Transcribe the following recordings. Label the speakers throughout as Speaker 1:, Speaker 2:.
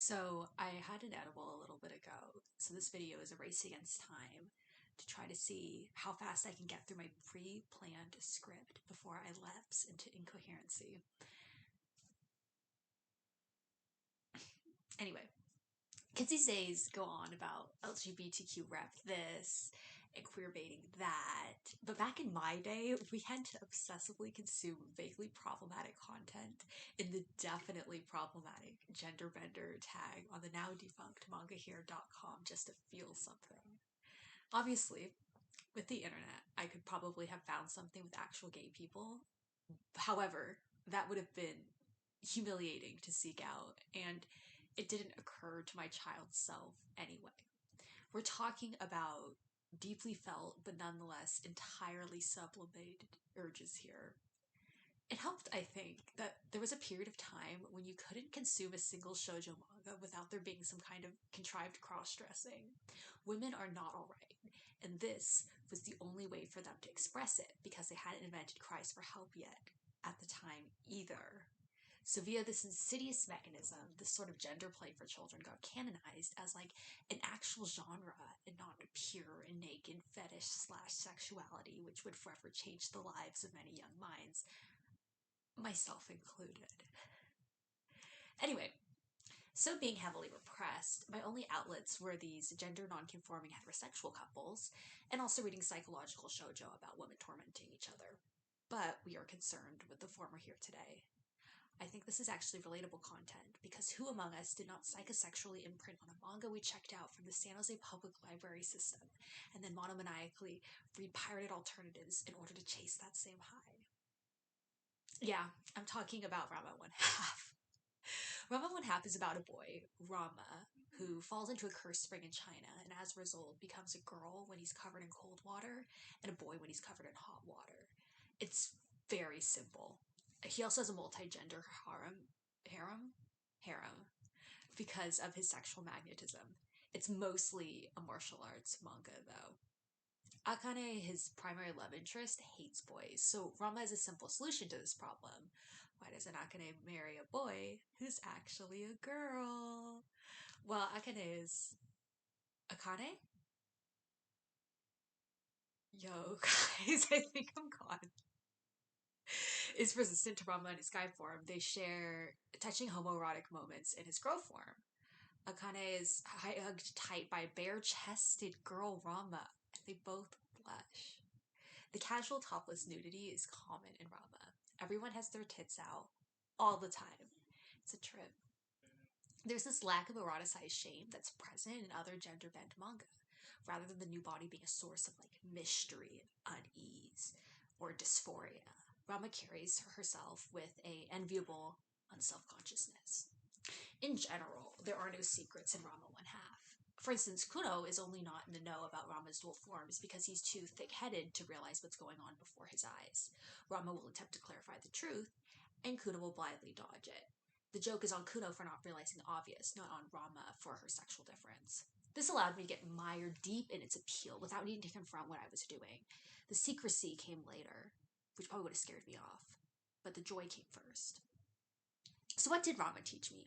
Speaker 1: So I had an edible a little bit ago. So this video is a race against time to try to see how fast I can get through my pre-planned script before I lapse into incoherency. Anyway, kids these days go on about LGBTQ rep this and queer baiting that. But back in my day, we had to obsessively consume vaguely problematic content in the definitely problematic gender bender tag on the now defunct mangahere.com just to feel something. Obviously, with the internet, I could probably have found something with actual gay people. However, that would have been humiliating to seek out, and it didn't occur to my child self anyway. We're talking about deeply felt but nonetheless entirely sublimated urges here. It helped, I think, that there was a period of time when you couldn't consume a single shoujo manga without there being some kind of contrived cross dressing. Women are not alright, and this was the only way for them to express it because they hadn't invented cries for help yet at the time either. So via this insidious mechanism, this sort of gender play for children got canonized as like an actual genre and not a pure and naked fetish slash sexuality, which would forever change the lives of many young minds, myself included. Anyway, so being heavily repressed, my only outlets were these gender non-conforming heterosexual couples, and also reading psychological shoujo about women tormenting each other. But we are concerned with the former here today. I think this is actually relatable content because who among us did not psychosexually imprint on a manga we checked out from the San Jose Public Library system and then monomaniacally read pirated alternatives in order to chase that same high? Yeah, I'm talking about Rama One Half. Rama One Half is about a boy, Rama, who falls into a cursed spring in China and as a result becomes a girl when he's covered in cold water and a boy when he's covered in hot water. It's very simple. He also has a multi-gender harem because of his sexual magnetism. It's mostly a martial arts manga though. Akane, his primary love interest, hates boys, so Rama has a simple solution to this problem. Why doesn't Akane marry a boy who's actually a girl? Well, Akane is Akane? Yo, guys, I think I'm gone. Is resistant to Rama in his guy form. They share touching homoerotic moments in his girl form. Akane is hugged tight by bare-chested girl Rama, and they both blush. The casual topless nudity is common in Rama. Everyone has their tits out all the time. It's a trip. There's this lack of eroticized shame that's present in other gender bent manga, rather than the new body being a source of like mystery and unease or dysphoria. Rama carries herself with a enviable unself-consciousness. In general, there are no secrets in Rama One Half. For instance, Kuno is only not in the know about Rama's dual forms because he's too thick-headed to realize what's going on before his eyes. Rama will attempt to clarify the truth, and Kuno will blithely dodge it. The joke is on Kuno for not realizing the obvious, not on Rama for her sexual difference. This allowed me to get mired deep in its appeal without needing to confront what I was doing. The secrecy came later, which probably would have scared me off, but the joy came first. So what did Rama teach me?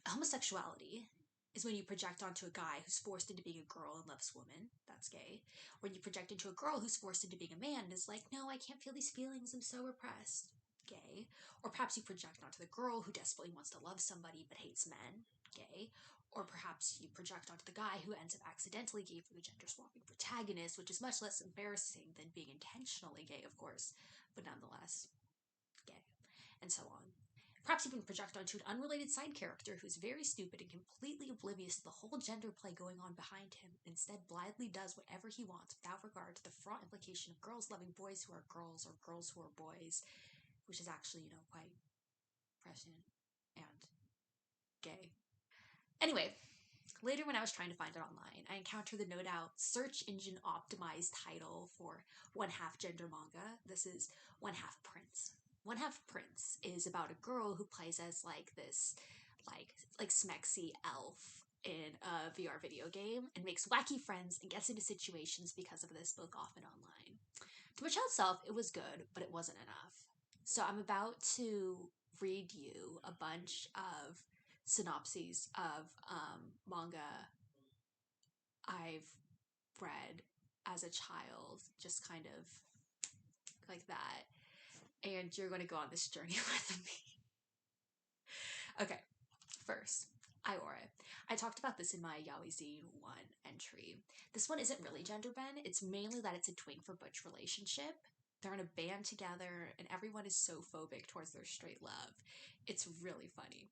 Speaker 1: Homosexuality is when you project onto a guy who's forced into being a girl and loves women. That's gay. When you project into a girl who's forced into being a man and is like, no, I can't feel these feelings. I'm so repressed. Gay. Or perhaps you project onto the girl who desperately wants to love somebody but hates men. Gay. Or perhaps you project onto the guy who ends up accidentally gay for the gender swapping protagonist, which is much less embarrassing than being intentionally gay, of course, but nonetheless gay. And so on. Perhaps even project onto an unrelated side character who's very stupid and completely oblivious to the whole gender play going on behind him, and instead blithely does whatever he wants without regard to the fraught implication of girls loving boys who are girls or girls who are boys, which is actually, quite prescient and gay. Anyway, later when I was trying to find it online, I encountered the no doubt search engine optimized title for One Half Gender manga. This is One Half Prince. One Half Prince is about a girl who plays as like this like smexy elf in a VR video game and makes wacky friends and gets into situations because of this both off and online. To my child self, it was good, but it wasn't enough. So I'm about to read you a bunch of synopses of manga I've read as a child, just kind of like that. And you're going to go on this journey with me. Okay, first, Iore. I talked about this in my Yaoi Z 1 entry. This one isn't really gender bend, it's mainly that it's a twink for butch relationship. They're in a band together, and everyone is so phobic towards their straight love. It's really funny.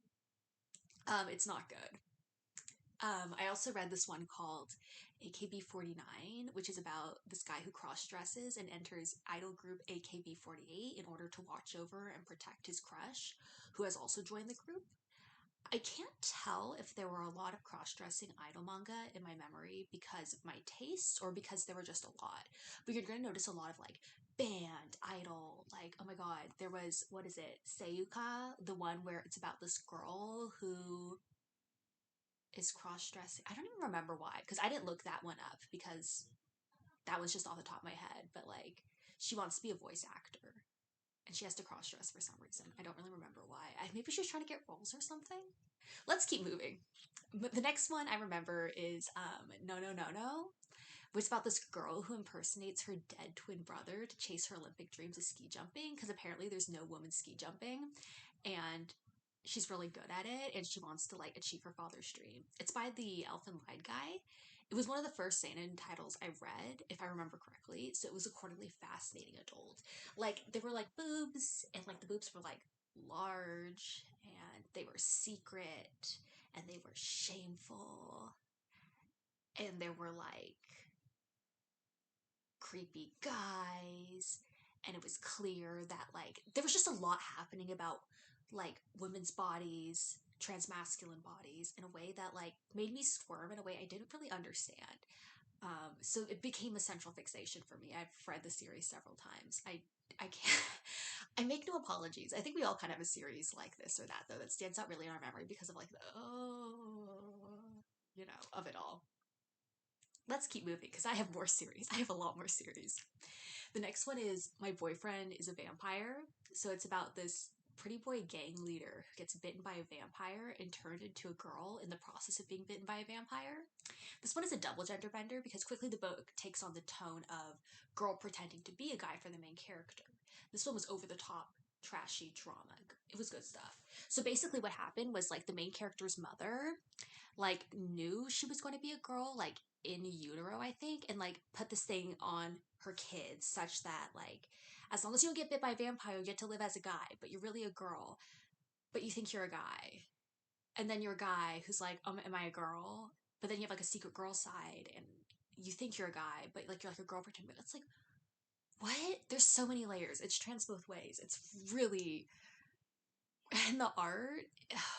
Speaker 1: It's not good. I also read this one called AKB 49, which is about this guy who cross dresses and enters idol group AKB 48 in order to watch over and protect his crush, who has also joined the group. I can't tell if there were a lot of cross dressing idol manga in my memory because of my tastes or because there were just a lot. But you're going to notice a lot of like band, idol, like, oh my god, there was, what is it, Seiyuka, the one where it's about this girl who is cross dressing. I don't even remember why, because I didn't look that one up because that was just off the top of my head. But like, she wants to be a voice actor and she has to cross dress for some reason. I don't really remember why. Maybe she was trying to get roles or something. Let's keep moving. The next one I remember is No No No No, which is about this girl who impersonates her dead twin brother to chase her Olympic dreams of ski jumping because apparently there's no woman ski jumping, and she's really good at it and she wants to like achieve her father's dream. It's by the Elfin Lied guy. It was one of the first seinen titles I read, if I remember correctly, so it was accordingly fascinating adult. Like there were like boobs, and like the boobs were like large, and they were secret, and they were shameful, and there were like creepy guys, and it was clear that like there was just a lot happening about like women's bodies, transmasculine bodies, in a way that like made me squirm in a way I didn't really understand. So it became a central fixation for me. I've read the series several times. I can't. I make no apologies. I think we all kind of have a series like this or that though that stands out really in our memory because of like the of it all. Let's keep moving because I have more series. I have a lot more series. The next one is My Boyfriend is a Vampire. So it's about this pretty boy gang leader who gets bitten by a vampire and turned into a girl in the process of being bitten by a vampire. This one is a double gender bender because quickly the book takes on the tone of girl pretending to be a guy for the main character. This one was over the top, trashy drama. It was good stuff. So basically what happened was like the main character's mother like knew she was going to be a girl like in utero, I think, and like put this thing on her kids such that like as long as you don't get bit by a vampire you get to live as a guy, but you're really a girl, but you think you're a guy, and then you're a guy who's like, am I a girl? But then you have like a secret girl side, and you think you're a guy, but like you're like a girl pretending. It's like, what? There's so many layers. It's trans both ways. It's really, and the art.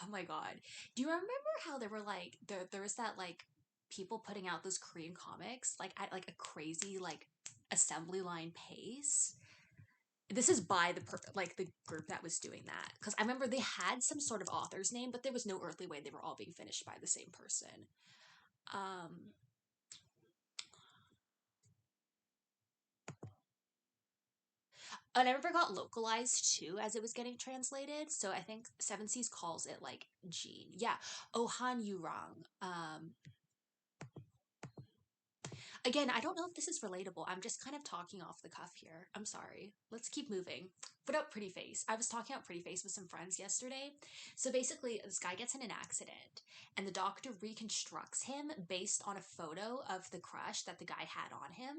Speaker 1: Oh my god. Do you remember how there were like there was that like people putting out those Korean comics like at like a crazy like assembly line pace? This is by like the group that was doing that because I remember they had some sort of author's name, but there was no earthly way they were all being finished by the same person. Um, and I remember it got localized too as it was getting translated. So I think Seven Seas calls it like Jean. Yeah, Ohan Yurang. Again, I don't know if this is relatable. I'm just kind of talking off the cuff here. I'm sorry. Let's keep moving. What about Pretty Face? I was talking about Pretty Face with some friends yesterday. So basically, this guy gets in an accident, and the doctor reconstructs him based on a photo of the crush that the guy had on him.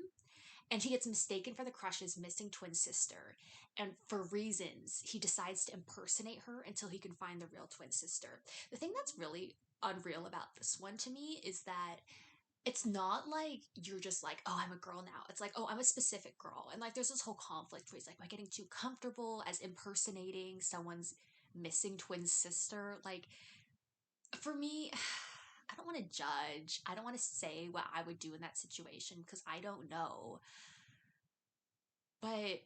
Speaker 1: And he gets mistaken for the crush's missing twin sister. And for reasons, he decides to impersonate her until he can find the real twin sister. The thing that's really unreal about this one to me is that it's not like you're just like, oh, I'm a girl now. It's like, oh, I'm a specific girl. And like there's this whole conflict where he's like, am I getting too comfortable as impersonating someone's missing twin sister? Like for me, I don't want to judge. I don't want to say what I would do in that situation because I don't know. But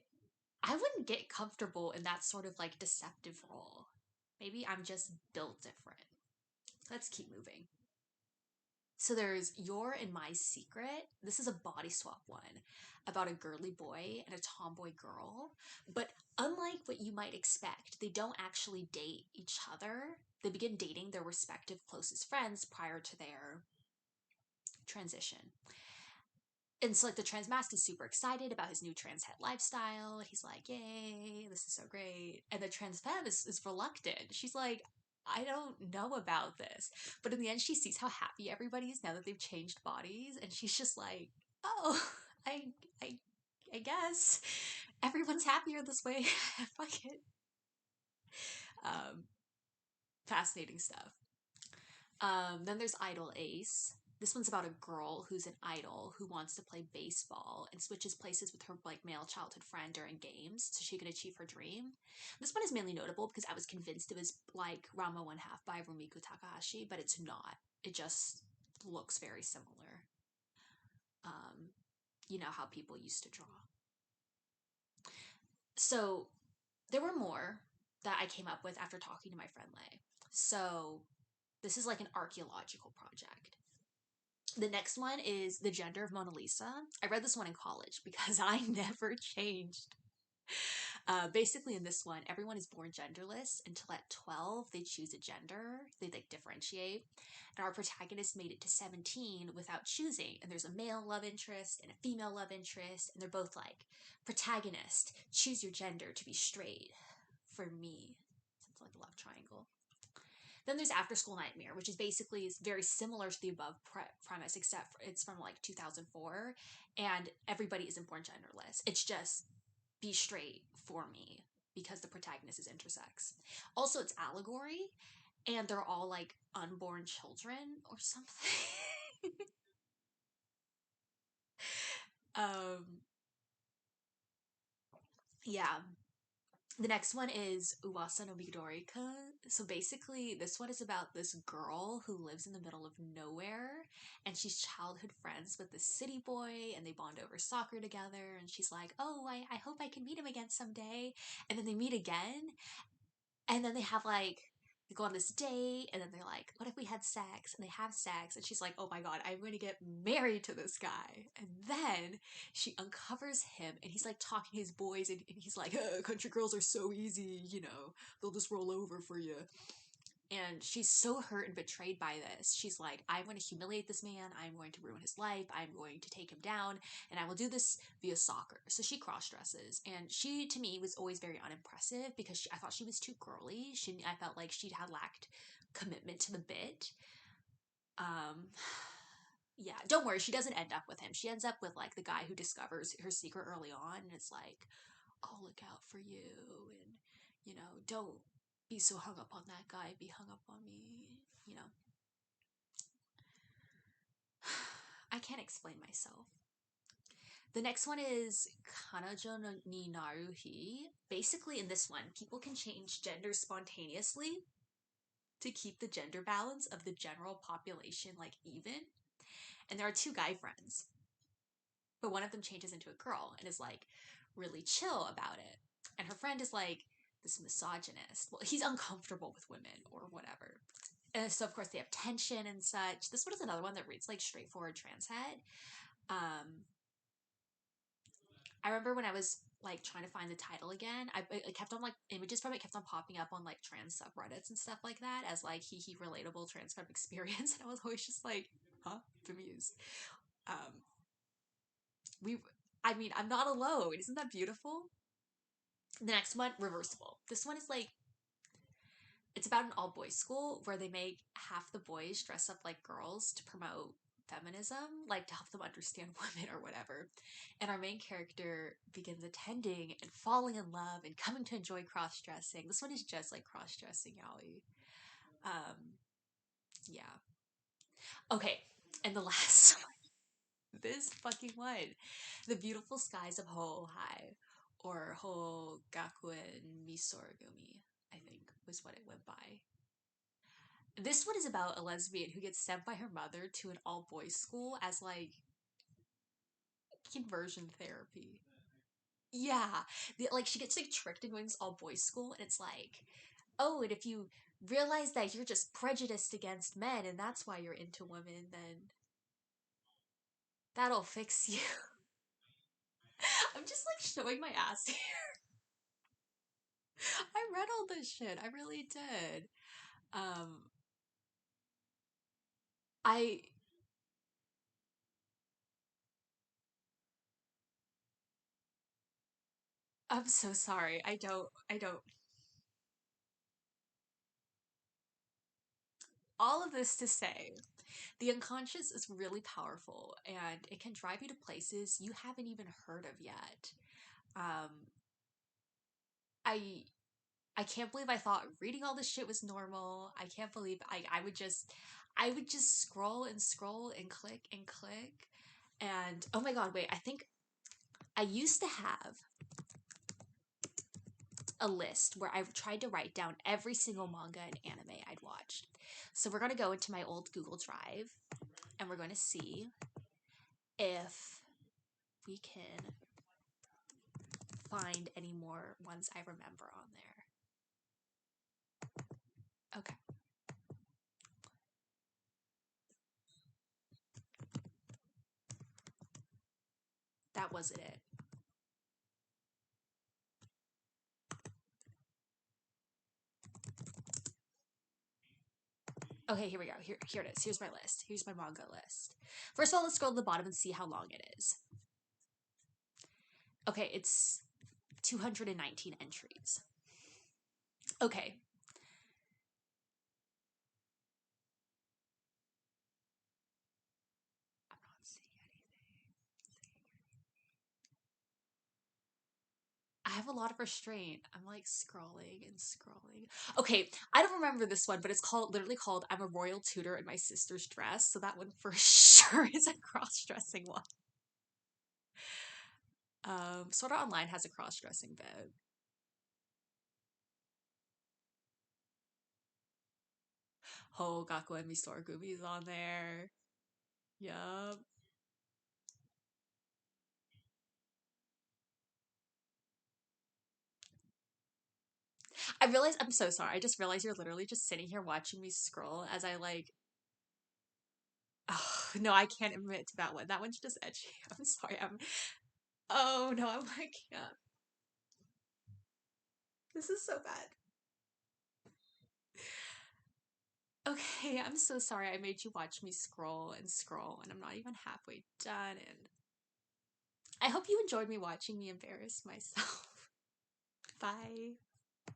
Speaker 1: I wouldn't get comfortable in that sort of like deceptive role. Maybe I'm just built different. Let's keep moving. So there's Your and My Secret. This is a body swap one about a girly boy and a tomboy girl. But unlike what you might expect, they don't actually date each other. They begin dating their respective closest friends prior to their transition. And so like the trans mask is super excited about his new trans het lifestyle. He's like, yay, this is so great. And the trans femme is reluctant. She's like, I don't know about this. But in the end, she sees how happy everybody is now that they've changed bodies. And she's just like, oh, I, I, I guess everyone's happier this way. Fuck it. Um, Fascinating stuff. Then there's Idol Ace. This one's about a girl who's an idol who wants to play baseball and switches places with her like male childhood friend during games so she can achieve her dream. This one is mainly notable because I was convinced it was like Rama One Half by Rumiko Takahashi, but it's not. It just looks very similar. Um, you know how people used to draw. So there were more that I came up with after talking to my friend Lay. So this is like an archaeological project. The next one is The Gender of Mona Lisa. I read this one in college because I never changed. Basically, in this one, everyone is born genderless until at 12 they choose a gender, they like differentiate. And our protagonist made it to 17 without choosing. And there's a male love interest and a female love interest. And they're both like, protagonist, choose your gender to be straight for me. It's like a love triangle. Then there's After School Nightmare, which is basically very similar to the above premise, except it's from like 2004, and everybody isn't born genderless. It's just be straight for me because the protagonist is intersex. Also, it's allegory, and they're all like unborn children or something. um, yeah, the next one is Uwasa no Midorika. So basically, this one is about this girl who lives in the middle of nowhere, and she's childhood friends with this city boy, and they bond over soccer together. And she's like, "Oh, I hope I can meet him again someday." And then they meet again, and then they have like they go on this date, and then they're like, "What if we had sex?" And they have sex, and she's like, "Oh my god, I'm going to get married to this guy." And then she uncovers him, and he's like talking to his boys, and he's like, "Country girls are so easy, you know, they'll just roll over for you." And she's so hurt and betrayed by this. She's like, I'm going to humiliate this man. I'm going to ruin his life. I'm going to take him down. And I will do this via soccer. So she cross dresses. And she, to me, was always very unimpressive because I thought she was too girly. I felt like she had lacked commitment to the bit. Um, yeah, don't worry. She doesn't end up with him. She ends up with like the guy who discovers her secret early on. And it's like, I'll look out for you. And, you know, don't be so hung up on that guy, be hung up on me, you know. I can't explain myself. The next one is Kanajo no ni Naruhi. Basically, in this one, people can change gender spontaneously to keep the gender balance of the general population like even. And there are two guy friends, but one of them changes into a girl and is like really chill about it. And her friend is like this misogynist. Well, he's uncomfortable with women or whatever. And so of course they have tension and such. This one is another one that reads like straightforward trans head. Um, I remember when I was like trying to find the title again, I kept on like images from it kept on popping up on like trans subreddits and stuff like that as like he relatable trans femme experience, and I was always just like, huh, bemused. Um, we, I mean, I'm not alone. Isn't that beautiful? The next one, Reversible. This one is like it's about an all boys school where they make half the boys dress up like girls to promote feminism, like to help them understand women or whatever. And our main character begins attending and falling in love and coming to enjoy cross dressing. This one is just like cross dressing, yaoi. Um, yeah. Okay, and the last one, this fucking one, The Beautiful Skies of Ho-Hai, or Ho Gakuen Misorgumi, I think was what it went by. This one is about a lesbian who gets sent by her mother to an all boys school as like conversion therapy. Yeah, like she gets like tricked into going to this all boys school, and it's like, oh, and if you realize that you're just prejudiced against men and that's why you're into women, then that'll fix you. I'm just like showing my ass here. I read all this shit. I really did. Um, I I'm so sorry. I don't all of this to say the unconscious is really powerful and it can drive you to places you haven't even heard of yet. Um, I I can't believe I thought reading all this shit was normal. I can't believe I would just scroll and scroll and click and click. And oh my god, wait, I think I used to have a list where I tried to write down every single manga and anime I'd watched. So we're going to go into my old Google Drive and we're going to see if we can find any more ones I remember on there. Okay, that wasn't it. Okay, here we go. Here it is. Here's my list. Here's my manga list. First of all, let's scroll to the bottom and see how long it is. Okay, it's 219 entries. Okay. I'm not seeing anything. I have a lot of restraint. I'm like scrolling and scrolling. Okay, I don't remember this one, but it's called literally called I'm a Royal Tutor in My Sister's Dress. So that one for sure is a cross-dressing one. Sword Art Online has a cross-dressing bit. Oh, Gaku and Misora Gumi's on there. Yup. I realize I'm so sorry. I just realized you're literally just sitting here watching me scroll as I like. Oh, no, I can't admit to that one. That one's just edgy. I'm sorry. I'm. Oh no, I'm like, yeah. This is so bad. Okay, I'm so sorry I made you watch me scroll and scroll, and I'm not even halfway done. And I hope you enjoyed me watching me embarrass myself. Bye.